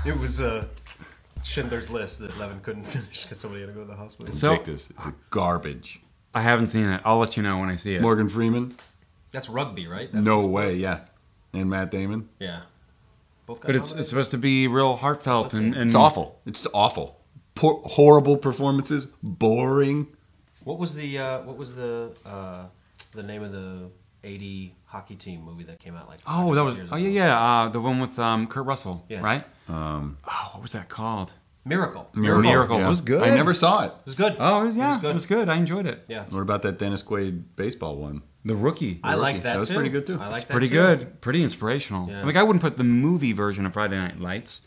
It was Schindler's List that Levin couldn't finish because somebody had to go to the hospital. So- Invictus is garbage. I haven't seen it. I'll let you know when I see it. Morgan Freeman? That's rugby, right? That No was- way, yeah. And Matt Damon? Yeah. Both got But it's nominated? supposed to be real heartfelt and It's awful. It's awful. Horrible performances. Boring. What was the name of the '80 hockey team movie that came out like? Oh, 5 that or was 6 years oh ago? yeah. The one with Kurt Russell, Yeah. right? Oh, what was that called? Miracle. Miracle. Yeah. It was good. I never saw it. It was good. Oh yeah, It was it good. was good. I enjoyed it. Yeah. What about that Dennis Quaid baseball one? The Rookie. I like that That was too. pretty good, too. I like It's that pretty too. good. Pretty inspirational. Yeah. Like I wouldn't put the movie version of Friday Night Lights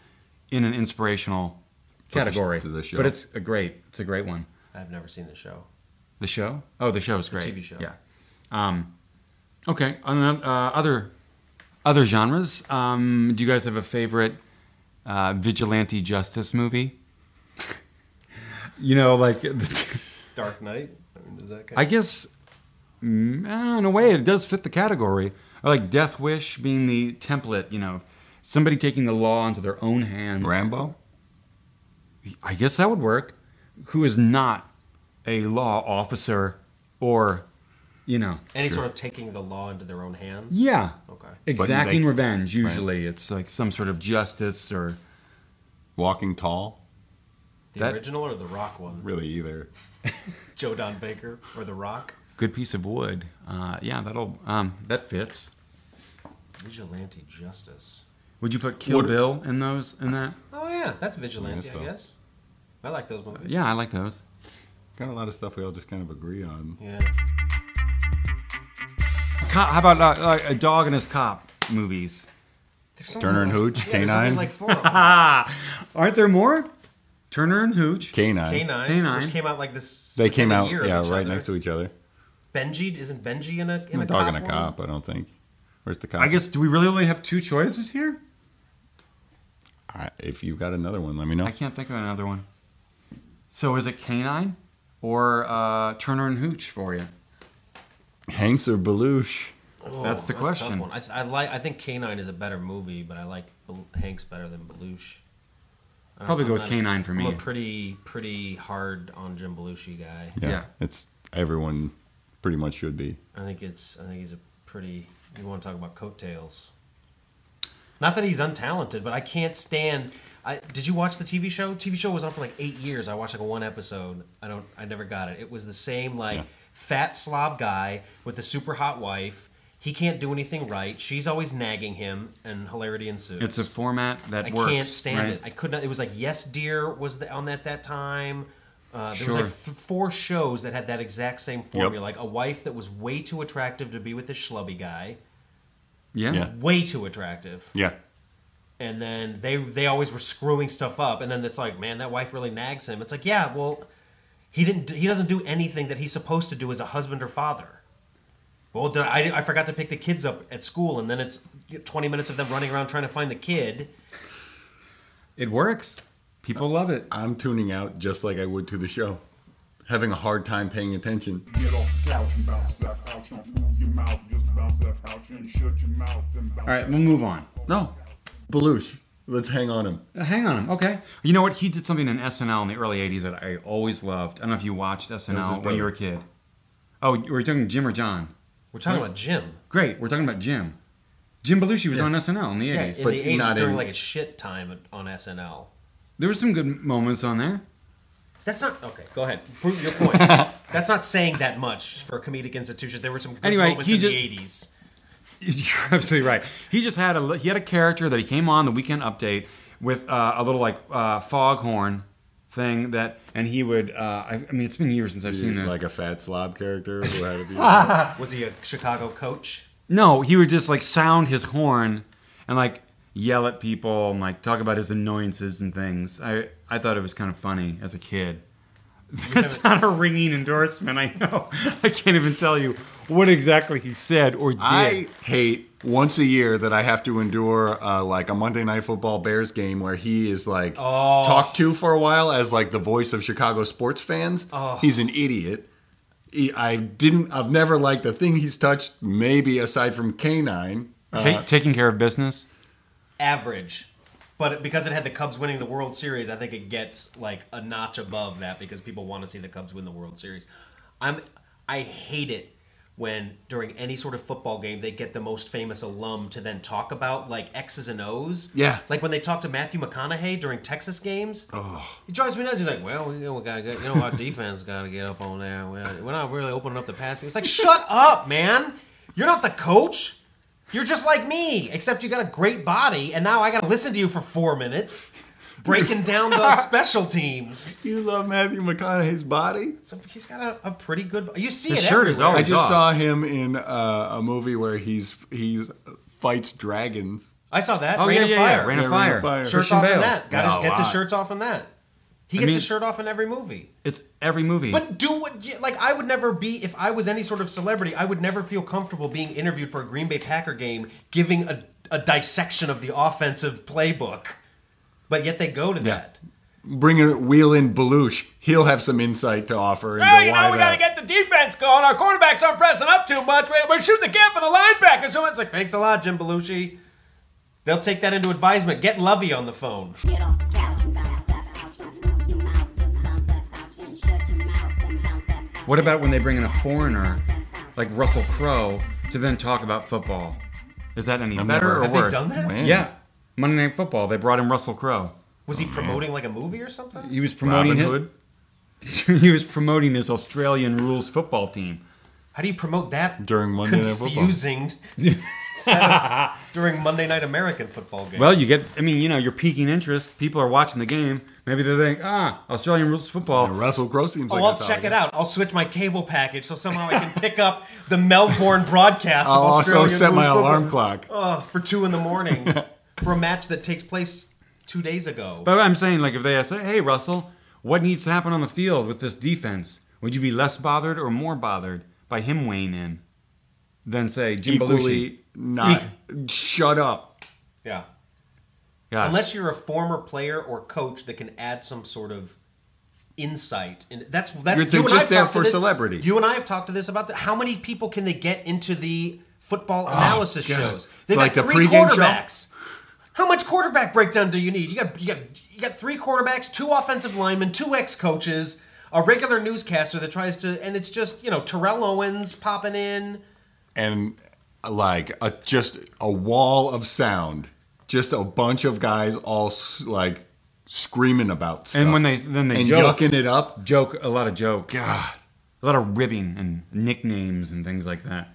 in an inspirational category, to the show. but it's a great one. I've never seen the show. The show? Oh, the show's great. TV show. Yeah. Okay. On other genres, do you guys have a favorite vigilante justice movie? You know, like Dark Knight. I mean, does that count? I guess in a way it does fit the category. I like Death Wish being the template. You know, somebody taking the law into their own hands. Rambo? I guess that would work. Who is not a law officer or, you know. Any sort of taking the law into their own hands. Yeah. Okay. Exacting they- revenge, usually. It's like some sort of justice or... Walking Tall? The That- original or the Rock one? Really either. Joe Don Baker or the Rock? Good piece of wood. Yeah, that fits. Vigilante justice. Would you put Kill Bill in that? Oh yeah, that's vigilante. Yeah, so- I guess. I like those movies. Yeah, I like those. Got a lot of stuff we all just kind of agree on. Yeah. How about a dog and his cop movies? There's so Turner and many. Hooch, Yeah, there's K9. only like 4 of them. Aren't there more? Turner and Hooch. K9. K9, which came out like this. They came within a out, year of yeah, each right other. next to each other. Benji, isn't Benji in a A dog cop and a one? cop, I don't think. Where's the cop? I guess, do we really only have 2 choices here? If you got another one, let me know. I can't think of another one. So is it K9 or Turner and Hooch for you? Hanks or Belushi? Oh, That's the a question. tough one. I think K9 is a better movie, but I like Hanks better than Belushi. Probably go I'm with not- K9 for me. I'm a pretty hard on Jim Belushi guy. Yeah. It's everyone pretty much should be. I think he's a pretty. You want to talk about coattails? Not that he's untalented, but I can't stand. Did you watch the TV show? TV show was on for like 8 years. I watched like one episode. I never got it. It was the same like fat slob guy with a super hot wife. He can't do anything right. She's always nagging him, and hilarity ensues. It's a format that I works. can't stand right? it. I could not. It was like Yes Dear was on at that time. There Sure. was like 4 shows that had that exact same formula. Like a wife that was way too attractive to be with this schlubby guy. Yeah. Yeah. Way too attractive. Yeah. And then they always were screwing stuff up. And then it's like, man, that wife really nags him. It's like, yeah, well, he doesn't do anything that he's supposed to do as a husband or father. Well, I forgot to pick the kids up at school, and then it's 20 minutes of them running around trying to find the kid. It works. People love it. I'm tuning out just like I would to the show. Having a hard time paying attention. Get off the couch and bounce that couch. Don't move your mouth, just bounce that couch and shut your mouth and bounce. All right, we'll move on. No. Belushi. Let's hang on him. Hang on him. Okay. You know what? He did something in SNL in the early 80s that I always loved. I don't know if you watched his SNL when you were a brother. kid. Oh, we're talking Jim or John? We're talking about Jim. Great. We're talking about Jim. Jim Belushi was Yeah. on SNL in the 80s. Yeah, in But the 80s not during in- like a shit time on SNL. There were some good moments on there. That's not okay. Go ahead. Prove your point. That's not saying that much for comedic institutions. There were some good Anyway, moments he in just- the 80s. You're absolutely right. He just had a character that he came on the Weekend Update with a little like foghorn thing and he would. I mean, it's been years since I've seen this. Like a fat slob character who had to be. Was he a Chicago coach? No, he would just like sound his horn and like yell at people and like talk about his annoyances and things. I thought it was kind of funny as a kid. That's not a ringing endorsement, I know. I can't even tell you what exactly he said or did. I hate once a year that I have to endure like a Monday Night Football Bears game where he is like talked to for a while as like the voice of Chicago sports fans. He's an idiot. I've never liked the thing he's touched, maybe aside from K9. Taking care of business. Average. But because it had the Cubs winning the World Series, I think it gets like a notch above that because people want to see the Cubs win the World Series. I hate it when during any sort of football game they get the most famous alum to then talk about like X's and O's. Yeah. Like when they talk to Matthew McConaughey during Texas games. Oh. He drives me nuts. He's like, well, we gotta get, our defense got to get up on there. We're not really opening up the passing. It's like, shut up, man. You're not the coach. You're just like me, except you got a great body, and now I got to listen to you for 4 minutes breaking down the special teams. You love Matthew McConaughey's body? So he's got a pretty good. You see His it shirt is everywhere. always I just off. saw him in a movie where he's fights dragons. I saw that. Oh, Rain yeah, of yeah, Fire. yeah. Rain Yeah, of Rain Fire. of Fire. Shirts Christian off in Bale. that. Yeah, Guy a gets his lot. shirts off in that. He I gets mean- his shirt off in every movie. It's every movie. But do what, like, I would never be, if I was any sort of celebrity, I would never feel comfortable being interviewed for a Green Bay Packer game, giving a dissection of the offensive playbook. But yet they go to that. Wheel in Belushi. He'll have some insight to offer into why we got to get the defense going. Our quarterbacks aren't pressing up too much. We're shooting the gap for the linebackers. So it's like, Thanks a lot, Jim Belushi. They'll take that into advisement. Get Lovey on the phone. Get off the couch and bounce that couch. Don't move your mouth, just bounce that couch and shut your mouth and bounce that couch. What about when they bring in a foreigner like Russell Crowe to then talk about football? Is that any better or Have they worse? done that? Man. Yeah. Monday Night Football, they brought in Russell Crowe. Was he promoting like a movie or something? He was promoting Robin his, Hood he was promoting his Australian rules football team. How do you promote that during Monday Night Football. confusing setup during Monday Night American football game? Well, you're piquing interest. People are watching the game. Maybe they think, Australian rules football. And Russell Crowe seems like I'll a solid check it guy. out. I'll switch my cable package so somehow I can pick up the Melbourne broadcast. I'll of also Australian set my rules alarm football. clock. For 2 a.m. for a match that takes place 2 days ago. But I'm saying, like, if they say, hey, Russell, what needs to happen on the field with this defense? Would you be less bothered or more bothered by him weighing in than, say, Jim Belushi? Equally not. Shut up. Yeah. God. Unless you're a former player or coach that can add some sort of insight, and that's You're you and I just have there talked to for this- celebrity. You and I have talked to this about how many people can they get into the football analysis God. shows? They've Like got the 3 pregame show? quarterbacks. How much quarterback breakdown do you need? You got 3 quarterbacks, 2 offensive linemen, 2 ex-coaches, a regular newscaster that tries to, and it's just Terrell Owens popping in. And like just a wall of sound. Just a bunch of guys all like screaming about stuff. And when they and joke, yucking it up. a lot of jokes. God. A lot of ribbing and nicknames and things like that.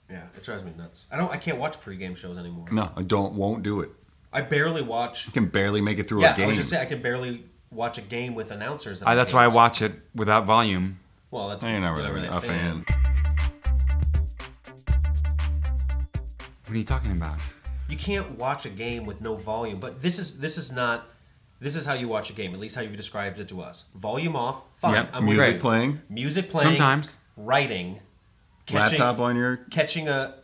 Yeah, it drives me nuts. I can't watch pregame shows anymore. No, I won't do it. I barely watch. You can barely make it through Yeah, a game. I was just saying I can barely watch a game with announcers. That's why I watch it without volume. Well, that's You're not you're really not a fan. What are you talking about? You can't watch a game with no volume. But this is not. This is how you watch a game. At least how you've described it to us. Volume off. Fine. Yep. I'm Music with you. playing. Music playing. Sometimes. Writing. Laptop on your... Catching a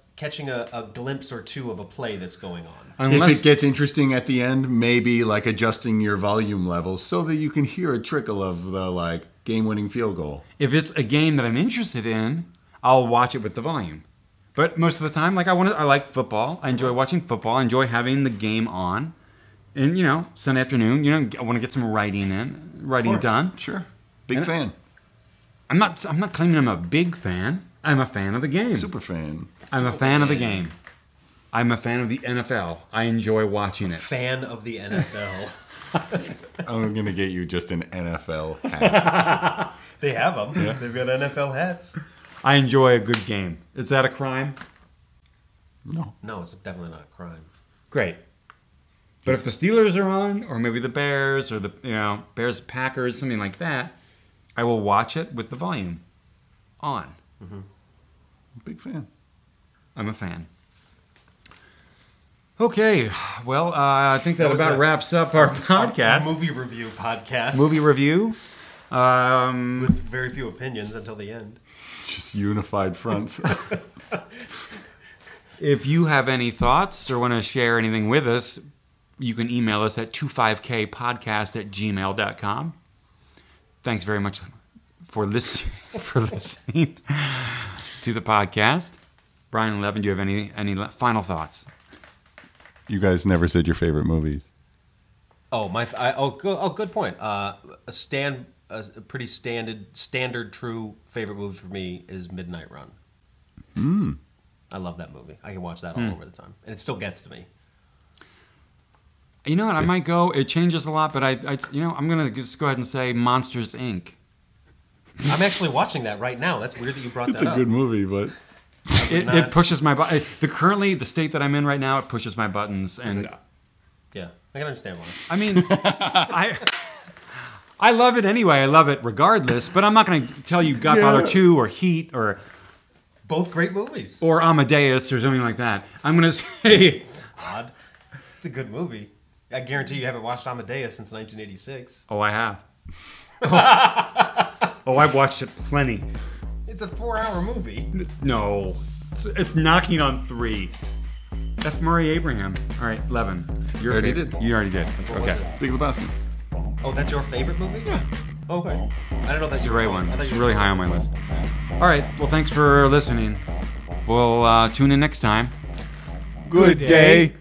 glimpse or two of a play that's going on. Unless If it gets interesting at the end, maybe like adjusting your volume level so that you can hear a trickle of the like game-winning field goal. if it's a game that I'm interested in, I'll watch it with the volume. But most of the time, like I like football. I enjoy watching football. I enjoy having the game on. And Sunday afternoon, I want to get some writing done. Sure. Big And- fan. I'm not claiming I'm a big fan. I'm a fan of the game. Super fan. I'm a fan of the game. I'm a fan of the NFL. I enjoy watching it. Fan of the NFL. I'm going to get you just an NFL hat. They have them. They've got NFL hats. I enjoy a good game. Is that a crime? No. No, it's definitely not a crime. Great. But if the Steelers are on, or maybe the Bears, or the Bears Packers, something like that, I will watch it with the volume on. Big fan. I'm a fan. Okay, well, I think that was about a- wraps up our podcast. A movie review podcast. Movie review. with very few opinions until the end. Just unified fronts. If you have any thoughts or want to share anything with us, you can email us at 25kpodcast@gmail.com. Thanks very much for listening to the podcast. Brian and Levin, do you have any final thoughts? You guys never said your favorite movies. Good point. A pretty standard true favorite movie for me is Midnight Run. I love that movie. I can watch that all over the time, and it still gets to me. You know what? I might go. It changes a lot, but I'm gonna just go ahead and say Monsters Inc. I'm actually watching that right now. That's weird that you brought It's that a up. good movie, but It pushes my button. The state that I'm in right now, it pushes my buttons, and Yeah, I can understand why. I mean, I love it anyway. I love it regardless. But I'm not going to tell you Godfather 2 or Heat or Both great movies. Amadeus or something like that. I'm going to say Odd. It's a good movie. I guarantee you haven't watched Amadeus since 1986. Oh, I have. I've watched it plenty. It's a 4-hour movie. No, it's knocking on 3. F. Murray Abraham. All right, 11. You already did. You already did. What was Okay. it? Big Lebowski. Oh, that's your favorite movie? Yeah. Okay. I don't know that's It's a great one. It's really high on my list. All right. Well, thanks for listening. We'll tune in next time. Good day.